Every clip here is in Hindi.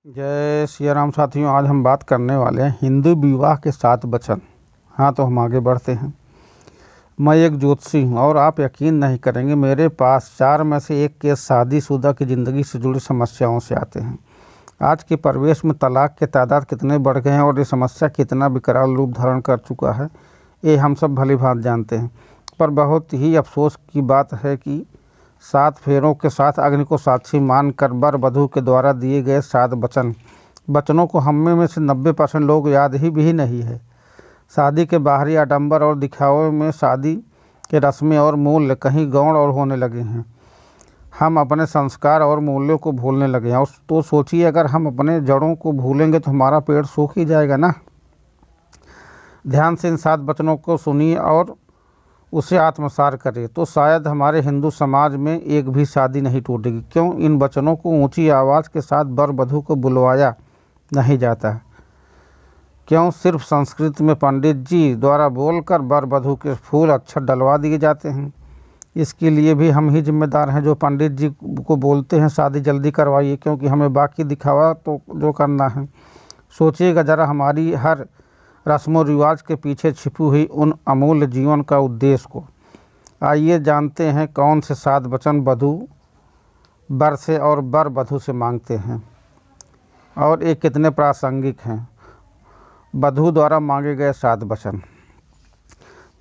जय सिया राम साथियों। आज हम बात करने वाले हैं हिंदू विवाह के 7 वचन। हाँ, तो हम आगे बढ़ते हैं। मैं एक ज्योतिषी हूँ और आप यकीन नहीं करेंगे, मेरे पास 4 में से 1 केस शादीशुदा की ज़िंदगी से जुड़ी समस्याओं से आते हैं। आज के परिवेश में तलाक के तादाद कितने बढ़ गए हैं और ये समस्या कितना विकराल रूप धारण कर चुका है, ये हम सब भली भांति जानते हैं। पर बहुत ही अफसोस की बात है कि 7 फेरों के साथ अग्नि को साक्षी मानकर वर वधू के द्वारा दिए गए 7 वचनों को हम में से 90% लोग याद ही भी नहीं है। शादी के बाहरी आडंबर और दिखावे में शादी के रस्में और मूल्य कहीं गौण और होने लगे हैं। हम अपने संस्कार और मूल्यों को भूलने लगे हैं। तो सोचिए, अगर हम अपने जड़ों को भूलेंगे तो हमारा पेड़ सूख ही जाएगा ना। ध्यान से इन 7 वचनों को सुनिए और उसे आत्मसात करें, तो शायद हमारे हिंदू समाज में एक भी शादी नहीं टूटेगी। क्यों इन वचनों को ऊंची आवाज़ के साथ वर वधू को बुलवाया नहीं जाता? क्यों सिर्फ संस्कृत में पंडित जी द्वारा बोलकर वर वधू के फूल अक्षत डलवा दिए जाते हैं? इसके लिए भी हम ही जिम्मेदार हैं, जो पंडित जी को बोलते हैं शादी जल्दी करवाइए, क्योंकि हमें बाकी दिखावा तो जो करना है। सोचिएगा ज़रा, हमारी हर रस्मों रिवाज के पीछे छिपी हुई उन अमूल्य जीवन का उद्देश्य को। आइए जानते हैं कौन से 7 वचन वधू वर से और वर वधू से मांगते हैं और ये कितने प्रासंगिक हैं। वधू द्वारा मांगे गए 7 वचन।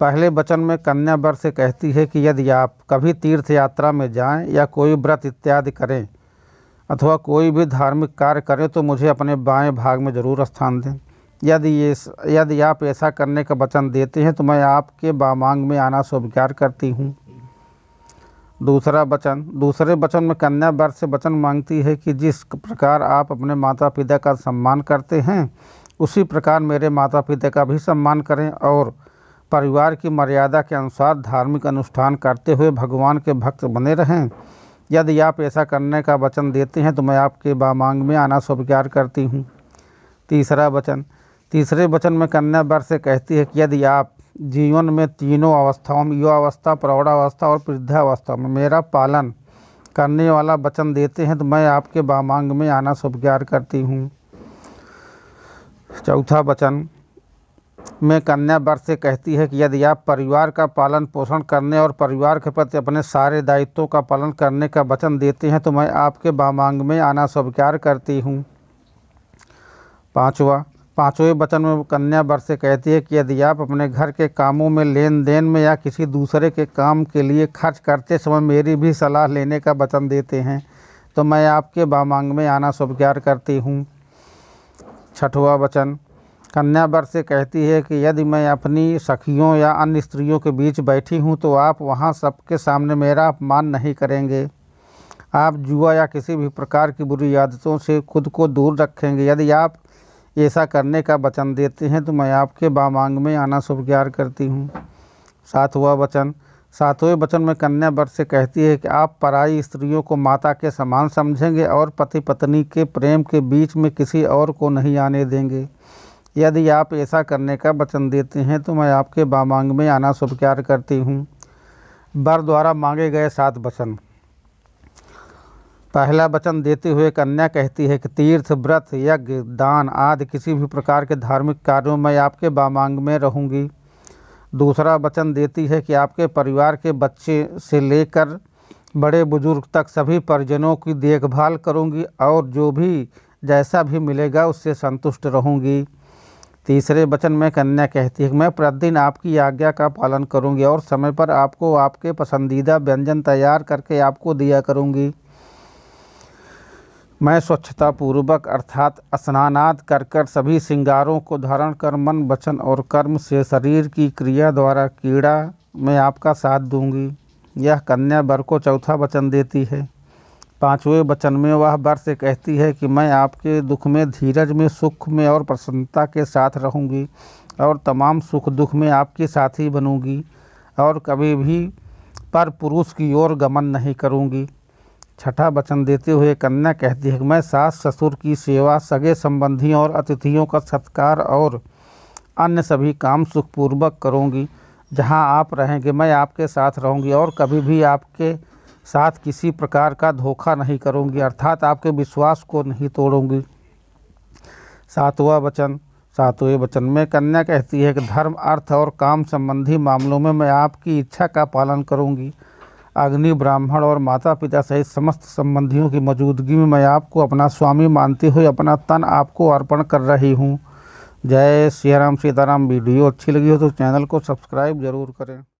पहले वचन में कन्या वर से कहती है कि यदि आप कभी तीर्थ यात्रा में जाएं या कोई व्रत इत्यादि करें अथवा कोई भी धार्मिक कार्य करें तो मुझे अपने बाएं भाग में जरूर स्थान दें। यदि आप ऐसा करने का वचन देते हैं तो मैं आपके बामांग में आना स्वीकार करती हूँ। दूसरे वचन में कन्या वर से वचन मांगती है कि जिस प्रकार आप अपने माता पिता का सम्मान करते हैं उसी प्रकार मेरे माता पिता का भी सम्मान करें और परिवार की मर्यादा के अनुसार धार्मिक अनुष्ठान करते हुए भगवान के भक्त बने रहें। यदि आप ऐसा करने का वचन देते हैं तो मैं आपके बामांग में आना स्वीकार करती हूँ। तीसरे वचन में कन्या वर से कहती है कि यदि आप जीवन में तीनों अवस्थाओं में, युवावस्था, प्रौढ़ावस्था और वृद्धावस्था में मेरा पालन करने वाला वचन देते हैं तो मैं आपके बामांग में आना स्वीकार करती हूँ। चौथा वचन में कन्या वर से कहती है कि यदि आप परिवार का पालन पोषण करने और परिवार के प्रति अपने सारे दायित्वों का पालन करने का वचन देते हैं तो मैं आपके बामांग में आना स्वीकार करती हूँ। पांचवें वचन में कन्या वर से कहती है कि यदि आप अपने घर के कामों में, लेन देन में या किसी दूसरे के काम के लिए खर्च करते समय मेरी भी सलाह लेने का वचन देते हैं तो मैं आपके बामांग में आना स्वीकार करती हूँ। छठवां वचन कन्या वर से कहती है कि यदि मैं अपनी सखियों या अन्य स्त्रियों के बीच बैठी हूँ तो आप वहाँ सबके सामने मेरा अपमान नहीं करेंगे। आप जुआ या किसी भी प्रकार की बुरी आदतों से खुद को दूर रखेंगे। यदि आप ऐसा करने का वचन देते हैं तो मैं आपके बामांग में आना स्वीकार करती हूँ। सातवें वचन में कन्या वर से कहती है कि आप पराई स्त्रियों को माता के समान समझेंगे और पति पत्नी के प्रेम के बीच में किसी और को नहीं आने देंगे। यदि आप ऐसा करने का वचन देते हैं तो मैं आपके बामांग में आना स्वीकार करती हूँ। वर द्वारा मांगे गए 7 वचन। पहला वचन देते हुए कन्या कहती है कि तीर्थ, व्रत, यज्ञ, दान आदि किसी भी प्रकार के धार्मिक कार्यों में आपके बामांग में रहूंगी। दूसरा वचन देती है कि आपके परिवार के बच्चे से लेकर बड़े बुजुर्ग तक सभी परिजनों की देखभाल करूंगी और जो भी जैसा भी मिलेगा उससे संतुष्ट रहूंगी। तीसरे वचन में कन्या कहती है कि मैं प्रतिदिन आपकी आज्ञा का पालन करूंगी और समय पर आपको आपके पसंदीदा व्यंजन तैयार करके आपको दिया करूंगी। मैं स्वच्छता पूर्वक अर्थात स्नानादि कर सभी श्रृंगारों को धारण कर मन, वचन और कर्म से शरीर की क्रिया द्वारा कीड़ा में आपका साथ दूंगी। यह कन्या वर को चौथा वचन देती है। पांचवें वचन में वह वर से कहती है कि मैं आपके दुख में, धीरज में, सुख में और प्रसन्नता के साथ रहूंगी और तमाम सुख दुख में आपके साथी बनूंगी और कभी भी पर पुरुष की ओर गमन नहीं करूंगी। छठा वचन देते हुए कन्या कहती है कि मैं सास ससुर की सेवा, सगे संबंधियों और अतिथियों का सत्कार और अन्य सभी काम सुखपूर्वक करूंगी। जहां आप रहेंगे मैं आपके साथ रहूंगी और कभी भी आपके साथ किसी प्रकार का धोखा नहीं करूंगी, अर्थात आपके विश्वास को नहीं तोड़ूंगी। सातवें वचन में कन्या कहती है कि धर्म, अर्थ और काम संबंधी मामलों में मैं आपकी इच्छा का पालन करूंगी। अग्नि, ब्राह्मण और माता पिता सहित समस्त संबंधियों की मौजूदगी में मैं आपको अपना स्वामी मानते हुए अपना तन आपको अर्पण कर रही हूँ। जय श्री राम, सीताराम। वीडियो अच्छी लगी हो तो चैनल को सब्सक्राइब जरूर करें।